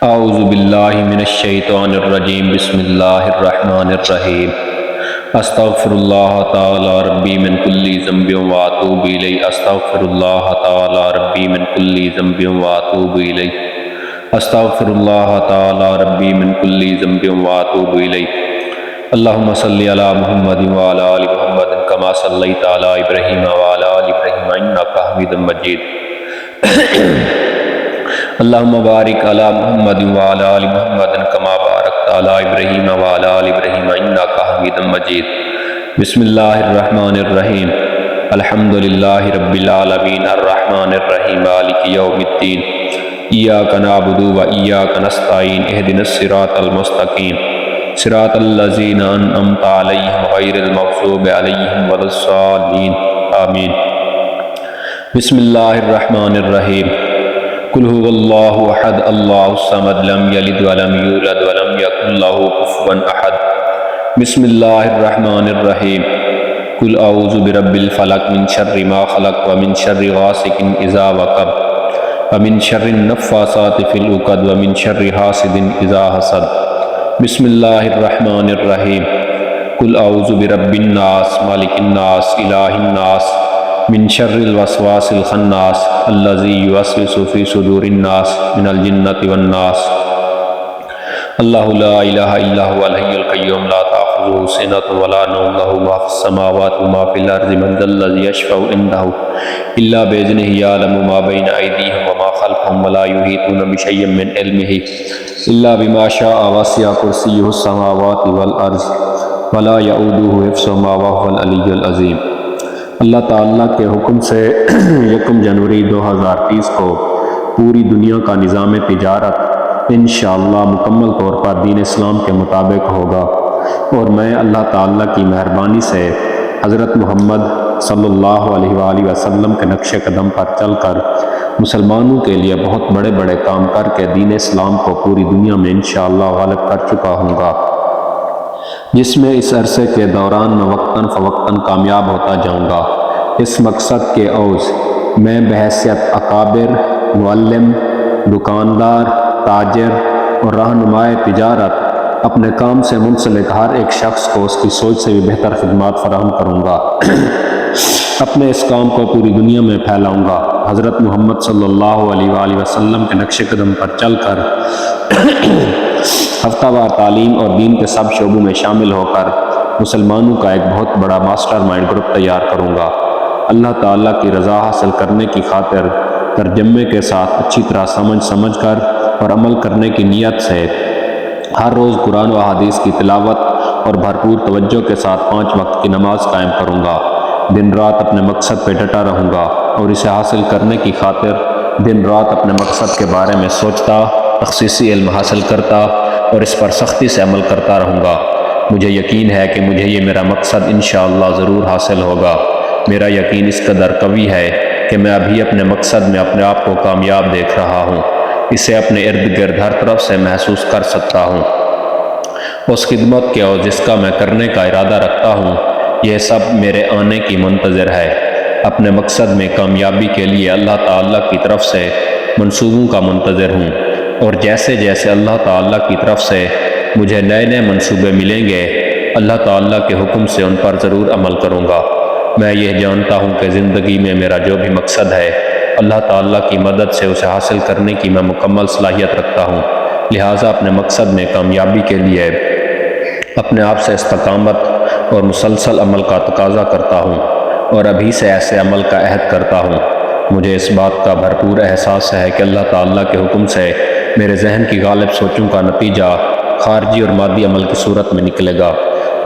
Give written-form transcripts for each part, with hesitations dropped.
اعوذ باللہ من الشیطان الرجیم بسم اللہ الرحمن الرحیم استغفر اللہ تعالی ربی من کل ذنب واتوب الیہ استغفر اللہ تعالی ربی من کل ذنب واتوب الیہ استغفر اللہ تعالی ربی من کل ذنب واتوب الیہ اللہم صلی علی محمد وعلی آل محمد کما صلیت علی ابراہیم وعلی آل ابراہیم انک حمید مجید اللہم بارک علی محمد وعلی آل محمد کما بارکت علی ابراہیم وعلی آل ابراہیم انک حمید مجید بسم اللہ الرحمن الرحیم الحمدللہ رب العالمین الرحمن الرحیم مالک یوم الدین ایاک نعبد و ایاک نستعین اہدنا الصراط المستقیم صراط الذین انعمت علیہم غیر المغضوب علیہم ولا الضالین آمین بسم اللہ الرحمن الرحیم قل هو اللہ احد اللہ الصمد لم یلد ولم یولد ولم یکن لہ کفوا احد بسم اللہ الرحمن الرحیم قل اعوذ برب الفلق من شر ما خلق ومن شر غاسق اذا وقب ومن شر النفاثات في العقد ومن شر حاسد اذا حسد بسم اللہ الرحمن الرحیم قل اعوذ برب الناس مالک الناس الہ الناس من شر الوسواس الخناس الذي يوسوس في صدور الناس من الجنة والناس اللہ لا الہ الا هو الحی القیوم لا تأخذه سنة ولا نوم له ما في السماوات وما في الأرض من ذا الذي يشفع عنده إلا بإذنه يعلم ما بين أيديهم وما خلفهم ولا يحيطون بشيء من علمه إلا بما شاء وسع كرسيه السماوات والأرض ولا يؤوده حفظهما وهو العلي العظيم اللہ تعالیٰ کے حکم سے یکم جنوری 2030 کو پوری دنیا کا نظام تجارت انشاءاللہ مکمل طور پر دین اسلام کے مطابق ہوگا، اور میں اللہ تعالیٰ کی مہربانی سے حضرت محمد صلی اللہ علیہ وآلہ وسلم کے نقش قدم پر چل کر مسلمانوں کے لیے بہت بڑے بڑے کام کر کے دین اسلام کو پوری دنیا میں انشاءاللہ غالب کر چکا ہوں گا، جس میں اس عرصے کے دوران میں وقتاً فوقتاً کامیاب ہوتا جاؤں گا۔ اس مقصد کے عوض میں بحیثیت اکابر، معلم، دکاندار، تاجر اور رہنمائے تجارت اپنے کام سے منسلک ہر ایک شخص کو اس کی سوچ سے بھی بہتر خدمات فراہم کروں گا، اپنے اس کام کو پوری دنیا میں پھیلاؤں گا، حضرت محمد صلی اللہ علیہ وآلہ وسلم کے نقش قدم پر چل کر ہفتہ وار تعلیم اور دین کے سب شعبوں میں شامل ہو کر مسلمانوں کا ایک بہت بڑا ماسٹر مائنڈ گروپ تیار کروں گا۔ اللہ تعالیٰ کی رضا حاصل کرنے کی خاطر ترجمے کے ساتھ اچھی طرح سمجھ کر اور عمل کرنے کی نیت سے ہر روز قرآن و حدیث کی تلاوت اور بھرپور توجہ کے ساتھ 5 وقت کی نماز قائم کروں گا، دن رات اپنے مقصد پہ ڈٹا رہوں گا اور اسے حاصل کرنے کی خاطر دن رات اپنے مقصد کے بارے میں سوچتا، تخصیصی علم حاصل کرتا اور اس پر سختی سے عمل کرتا رہوں گا۔ مجھے یقین ہے کہ مجھے یہ میرا مقصد انشاءاللہ ضرور حاصل ہوگا۔ میرا یقین اس قدر قوی ہے کہ میں ابھی اپنے مقصد میں اپنے آپ کو کامیاب دیکھ رہا ہوں، اسے اپنے ارد گرد ہر طرف سے محسوس کر سکتا ہوں۔ اس خدمت کے اور جس کا میں کرنے کا ارادہ رکھتا ہوں، یہ سب میرے آنے کی منتظر ہے۔ اپنے مقصد میں کامیابی کے لیے اللہ تعالیٰ کی طرف سے منصوبوں کا منتظر ہوں، اور جیسے جیسے اللہ تعالیٰ کی طرف سے مجھے نئے نئے منصوبے ملیں گے، اللہ تعالیٰ کے حکم سے ان پر ضرور عمل کروں گا۔ میں یہ جانتا ہوں کہ زندگی میں میرا جو بھی مقصد ہے، اللہ تعالیٰ کی مدد سے اسے حاصل کرنے کی میں مکمل صلاحیت رکھتا ہوں، لہٰذا اپنے مقصد میں کامیابی کے لیے اپنے آپ سے استقامت اور مسلسل عمل کا تقاضا کرتا ہوں، اور ابھی سے ایسے عمل کا عہد کرتا ہوں۔ مجھے اس بات کا بھرپور احساس ہے کہ اللہ تعالیٰ کے حکم سے میرے ذہن کی غالب سوچوں کا نتیجہ خارجی اور مادی عمل کی صورت میں نکلے گا،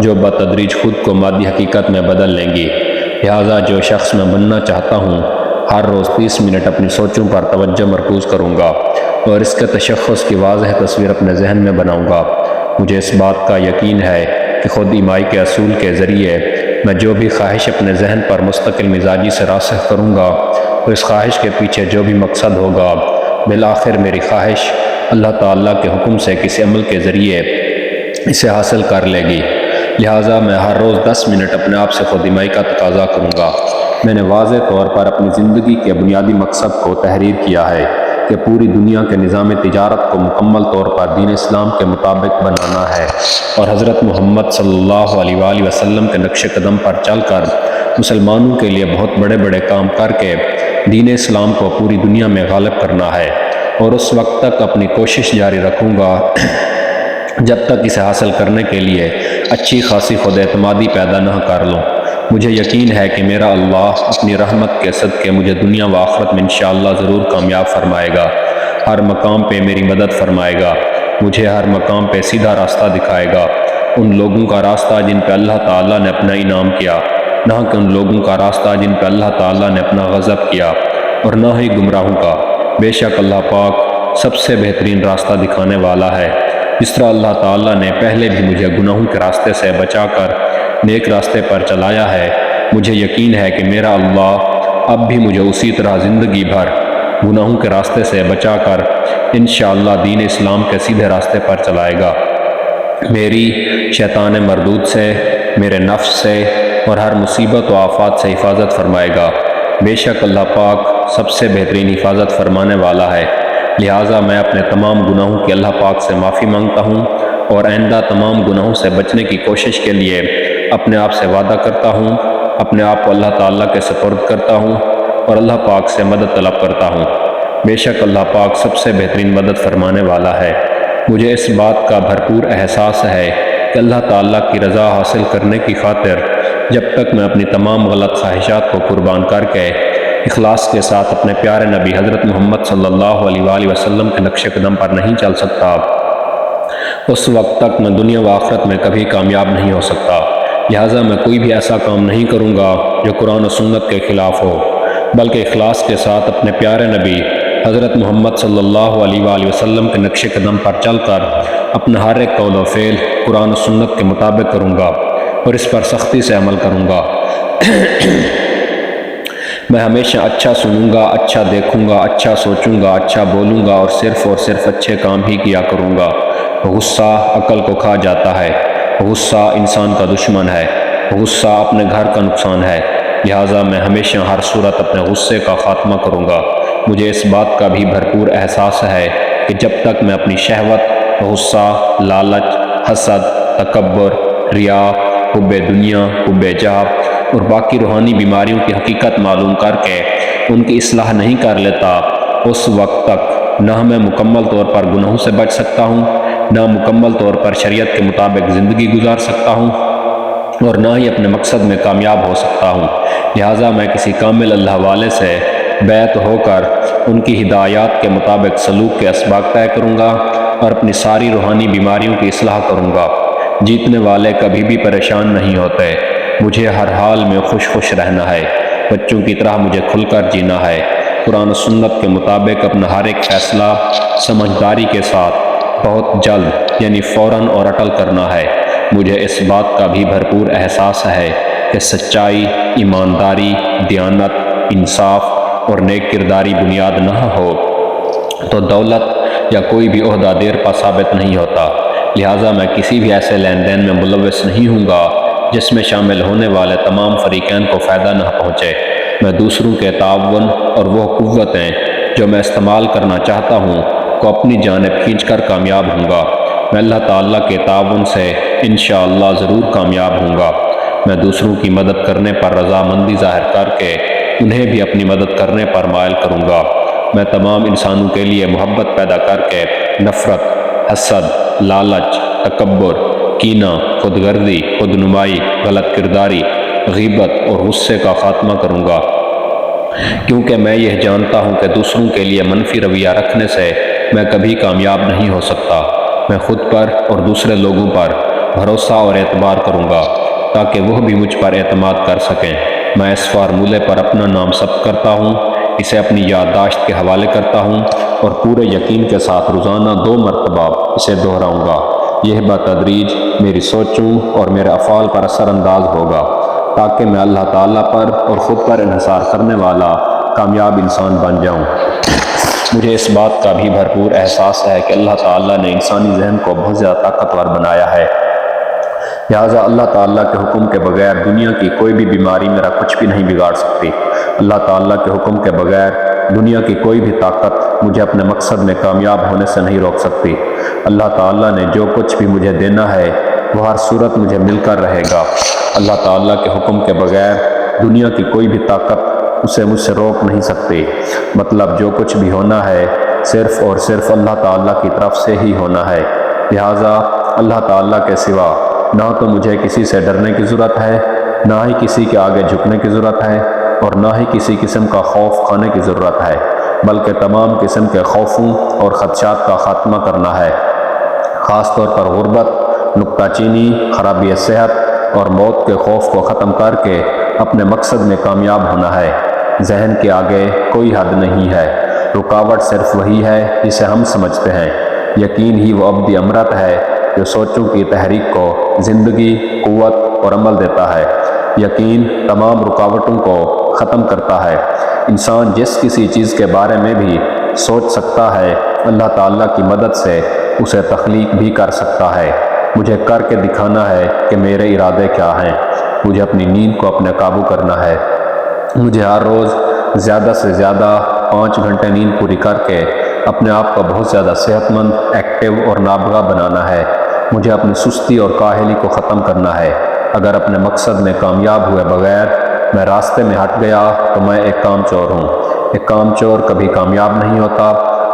جو بتدریج خود کو مادی حقیقت میں بدل لیں گی۔ لہٰذا جو شخص میں بننا چاہتا ہوں، ہر روز 30 منٹ اپنی سوچوں پر توجہ مرکوز کروں گا اور اس کے تشخص کی واضح تصویر اپنے ذہن میں بناؤں گا۔ مجھے اس بات کا یقین ہے کہ خود ایمائی کے اصول کے ذریعے میں جو بھی خواہش اپنے ذہن پر مستقل مزاجی سے راسخ کروں گا، تو اس خواہش کے پیچھے جو بھی مقصد ہوگا، بالآخر میری خواہش اللہ تعالیٰ کے حکم سے کسی عمل کے ذریعے اسے حاصل کر لے گی۔ لہٰذا میں ہر روز 10 منٹ اپنے آپ سے خود ایمائی کا تقاضا کروں گا۔ میں نے واضح طور پر اپنی زندگی کے بنیادی مقصد کو تحریر کیا ہے، کہ پوری دنیا کے نظام تجارت کو مکمل طور پر دین اسلام کے مطابق بنانا ہے اور حضرت محمد صلی اللہ علیہ وآلہ وسلم کے نقش قدم پر چل کر مسلمانوں کے لیے بہت بڑے بڑے کام کر کے دین اسلام کو پوری دنیا میں غالب کرنا ہے، اور اس وقت تک اپنی کوشش جاری رکھوں گا جب تک اسے حاصل کرنے کے لیے اچھی خاصی خود اعتمادی پیدا نہ کر لوں۔ مجھے یقین ہے کہ میرا اللہ اپنی رحمت کے صدقے مجھے دنیا و آخرت میں انشاءاللہ ضرور کامیاب فرمائے گا، ہر مقام پہ میری مدد فرمائے گا، مجھے ہر مقام پہ سیدھا راستہ دکھائے گا، ان لوگوں کا راستہ جن پہ اللہ تعالیٰ نے اپنا انعام کیا، نہ کہ ان لوگوں کا راستہ جن پہ اللہ تعالیٰ نے اپنا غضب کیا، اور نہ ہی گمراہوں کا۔ بے شک اللہ پاک سب سے بہترین راستہ دکھانے والا ہے۔ جس طرح اللہ تعالیٰ نے پہلے بھی مجھے گناہوں کے راستے سے بچا کر نیک راستے پر چلایا ہے، مجھے یقین ہے کہ میرا اللہ اب بھی مجھے اسی طرح زندگی بھر گناہوں کے راستے سے بچا کر انشاءاللہ دین اسلام کے سیدھے راستے پر چلائے گا۔ میری شیطان مردود سے، میرے نفس سے اور ہر مصیبت و آفات سے حفاظت فرمائے گا۔ بے شک اللہ پاک سب سے بہترین حفاظت فرمانے والا ہے، لہٰذا میں اپنے تمام گناہوں کی اللہ پاک سے معافی مانگتا ہوں اور آئندہ تمام گناہوں سے بچنے کی کوشش کے لیے اپنے آپ سے وعدہ کرتا ہوں، اپنے آپ کو اللہ تعالیٰ کے سپرد کرتا ہوں اور اللہ پاک سے مدد طلب کرتا ہوں۔ بے شک اللہ پاک سب سے بہترین مدد فرمانے والا ہے۔ مجھے اس بات کا بھرپور احساس ہے کہ اللہ تعالیٰ کی رضا حاصل کرنے کی خاطر جب تک میں اپنی تمام غلط خواہشات کو قربان کر کے اخلاص کے ساتھ اپنے پیارے نبی حضرت محمد صلی اللہ علیہ وآلہ وسلم کے نقش قدم پر نہیں چل سکتا، اس وقت تک میں دنیا و آخرت میں کبھی کامیاب نہیں ہو سکتا۔ لہٰذا میں کوئی بھی ایسا کام نہیں کروں گا جو قرآن و سنت کے خلاف ہو، بلکہ اخلاص کے ساتھ اپنے پیارے نبی حضرت محمد صلی اللہ علیہ وآلہ وسلم کے نقش قدم پر چل کر اپنا ہر ایک قول و فعل قرآن و سنت کے مطابق کروں گا اور اس پر سختی سے عمل کروں گا۔ میں ہمیشہ اچھا سنوں گا، اچھا دیکھوں گا، اچھا سوچوں گا، اچھا بولوں گا اور صرف اچھے کام ہی کیا کروں گا۔ غصہ عقل کو کھا جاتا ہے، غصہ انسان کا دشمن ہے، غصہ اپنے گھر کا نقصان ہے، لہٰذا میں ہمیشہ ہر صورت اپنے غصے کا خاتمہ کروں گا۔ مجھے اس بات کا بھی بھرپور احساس ہے کہ جب تک میں اپنی شہوت، غصہ، لالچ، حسد، تکبر، ریا، حب دنیا، حب جاہ اور باقی روحانی بیماریوں کی حقیقت معلوم کر کے ان کی اصلاح نہیں کر لیتا، اس وقت تک نہ میں مکمل طور پر گناہوں سے بچ سکتا ہوں، نہ مکمل طور پر شریعت کے مطابق زندگی گزار سکتا ہوں اور نہ ہی اپنے مقصد میں کامیاب ہو سکتا ہوں۔ لہٰذا میں کسی کامل اللہ والے سے بیعت ہو کر ان کی ہدایات کے مطابق سلوک کے اسباق طے کروں گا اور اپنی ساری روحانی بیماریوں کی اصلاح کروں گا۔ جیتنے والے کبھی بھی پریشان نہیں ہوتے، مجھے ہر حال میں خوش رہنا ہے، بچوں کی طرح مجھے کھل کر جینا ہے، قرآن و سنت کے مطابق اپنا ہر ایک فیصلہ سمجھداری کے ساتھ بہت جلد یعنی فوراً اور اٹل کرنا ہے۔ مجھے اس بات کا بھی بھرپور احساس ہے کہ سچائی، ایمانداری، دیانت، انصاف اور نیک کرداری بنیاد نہ ہو تو دولت یا کوئی بھی عہدہ دیر پا ثابت نہیں ہوتا۔ لہٰذا میں کسی بھی ایسے لین دین میں ملوث نہیں ہوں گا جس میں شامل ہونے والے تمام فریقین کو فائدہ نہ پہنچے۔ میں دوسروں کے تعاون اور وہ قوتیں جو میں استعمال کرنا چاہتا ہوں کو اپنی جانب کھینچ کر کامیاب ہوں گا۔ میں اللہ تعالیٰ کے تعاون سے انشاءاللہ ضرور کامیاب ہوں گا۔ میں دوسروں کی مدد کرنے پر رضامندی ظاہر کر کے انہیں بھی اپنی مدد کرنے پر مائل کروں گا۔ میں تمام انسانوں کے لیے محبت پیدا کر کے نفرت، حسد، لالچ، تکبر، کینہ، خود غرضی، خود نمائی، غلط کرداری، غیبت اور غصے کا خاتمہ کروں گا، کیونکہ میں یہ جانتا ہوں کہ دوسروں کے لیے منفی رویہ رکھنے سے میں کبھی کامیاب نہیں ہو سکتا۔ میں خود پر اور دوسرے لوگوں پر بھروسہ اور اعتبار کروں گا تاکہ وہ بھی مجھ پر اعتماد کر سکیں۔ میں اس فارمولے پر اپنا نام ثبت کرتا ہوں، اسے اپنی یادداشت کے حوالے کرتا ہوں اور پورے یقین کے ساتھ روزانہ 2 مرتبہ اسے دہراؤں گا۔ یہ بتدریج میری سوچوں اور میرے افعال پر اثر انداز ہوگا تاکہ میں اللہ تعالیٰ پر اور خود پر انحصار کرنے والا کامیاب انسان بن جاؤں۔ مجھے اس بات کا بھی بھرپور احساس ہے کہ اللہ تعالیٰ نے انسانی ذہن کو بہت زیادہ طاقتور بنایا ہے، لہٰذا اللہ تعالیٰ کے حکم کے بغیر دنیا کی کوئی بھی بیماری میرا کچھ بھی نہیں بگاڑ سکتی۔ اللہ تعالیٰ کے حکم کے بغیر دنیا کی کوئی بھی طاقت مجھے اپنے مقصد میں کامیاب ہونے سے نہیں روک سکتی۔ اللہ تعالیٰ نے جو کچھ بھی مجھے دینا ہے وہ ہر صورت مجھے مل کر رہے گا۔ اللہ تعالیٰ کے حکم کے بغیر دنیا کی کوئی بھی طاقت اسے مجھ سے روک نہیں سکتی۔ مطلب جو کچھ بھی ہونا ہے صرف اور صرف اللہ تعالیٰ کی طرف سے ہی ہونا ہے۔ لہٰذا اللہ تعالیٰ کے سوا نہ تو مجھے کسی سے ڈرنے کی ضرورت ہے، نہ ہی کسی کے آگے جھکنے کی ضرورت ہے، اور نہ ہی کسی قسم کا خوف کھانے کی ضرورت ہے، بلکہ تمام قسم کے خوفوں اور خدشات کا خاتمہ کرنا ہے۔ خاص طور پر غربت، نکتہ چینی، خرابی صحت اور موت کے خوف کو ختم کر کے اپنے مقصد میں کامیاب ہونا ہے۔ ذہن کے آگے کوئی حد نہیں ہے، رکاوٹ صرف وہی ہے جسے ہم سمجھتے ہیں۔ یقین ہی وہ ابدی امرت ہے جو سوچوں کی تحریک کو زندگی، قوت اور عمل دیتا ہے۔ یقین تمام رکاوٹوں کو ختم کرتا ہے۔ انسان جس کسی چیز کے بارے میں بھی سوچ سکتا ہے، اللہ تعالیٰ کی مدد سے اسے تخلیق بھی کر سکتا ہے۔ مجھے کر کے دکھانا ہے کہ میرے ارادے کیا ہیں۔ مجھے اپنی نیند کو اپنے قابو کرنا ہے۔ مجھے ہر روز زیادہ سے زیادہ 5 گھنٹے نیند پوری کر کے اپنے آپ کو بہت زیادہ صحت مند، ایکٹیو اور نابغہ بنانا ہے۔ مجھے اپنی سستی اور کاہلی کو ختم کرنا ہے۔ اگر اپنے مقصد میں کامیاب ہوئے بغیر میں راستے میں ہٹ گیا تو میں ایک کام چور ہوں۔ ایک کام چور کبھی کامیاب نہیں ہوتا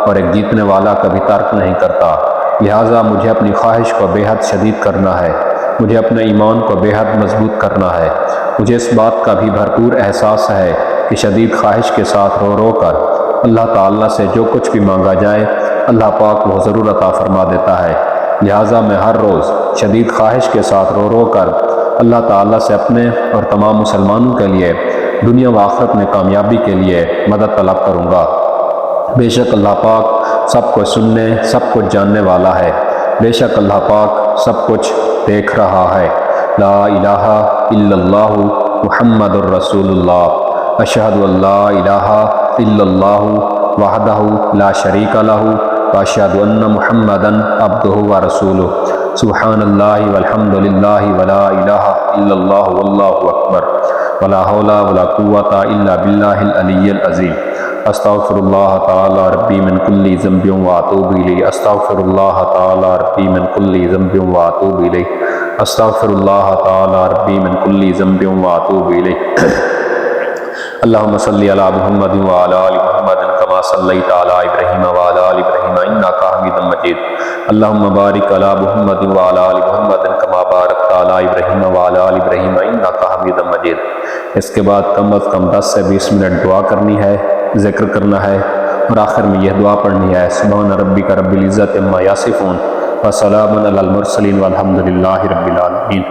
اور ایک جیتنے والا کبھی ترک نہیں کرتا۔ لہٰذا مجھے اپنی خواہش کو بے حد شدید کرنا ہے۔ مجھے اپنے ایمان کو بے حد مضبوط کرنا ہے۔ مجھے اس بات کا بھی بھرپور احساس ہے کہ شدید خواہش کے ساتھ رو رو کر اللہ تعالیٰ سے جو کچھ بھی مانگا جائے اللہ پاک وہ ضرور عطا فرما دیتا ہے۔ لہٰذا میں ہر روز شدید خواہش کے ساتھ رو رو کر اللہ تعالیٰ سے اپنے اور تمام مسلمانوں کے لیے دنیا و آخرت میں کامیابی کے لیے مدد طلب کروں گا۔ بے شک اللہ پاک سب کچھ سننے، سب کچھ جاننے والا ہے۔ بے شک اللہ پاک سب کچھ دیکھ رہا ہے۔ لا الہ الا اللہ محمد الرسول اللہ۔ اشہد ان لا الہ الا اللہ وحدہ لا شریک لہ واشہد ان محمدا عبدہ ورسولہ۔ سبحان اللہ والحمد للہ ولا الہ الا اللہ واللہ اکبر ولا حول ولا قوۃ الا باللہ العلی العظیم۔ استغفر اللہ تعالی ربی من کل ذنب واتوب الیہ۔ استغفر اللہ تعالی ربی من کل ذنب واتوب الیہ۔ استغفر اللہ تعالی ربی من کل ذنب واتوب الیہ۔ اللہم صلی علی محمد وعلی آل محمد کما صلیت علی ابراہیم وعلی آل ابراہیم انک حمید مجید۔ اللہم بارک علی محمد وعلی آل محمد کما بارکت علی ابراہیم وعلی آل ابراہیم انک حمید مجید۔ اس کے بعد کم از کم 10 سے 20 منٹ دعا کرنی ہے، ذکر کرنا ہے، اور آخر میں یہ دعا پڑھنی ہے: سبحان ربک رب العزت عما یصفون وسلام علی المرسلین والحمد للہ رب العالمین۔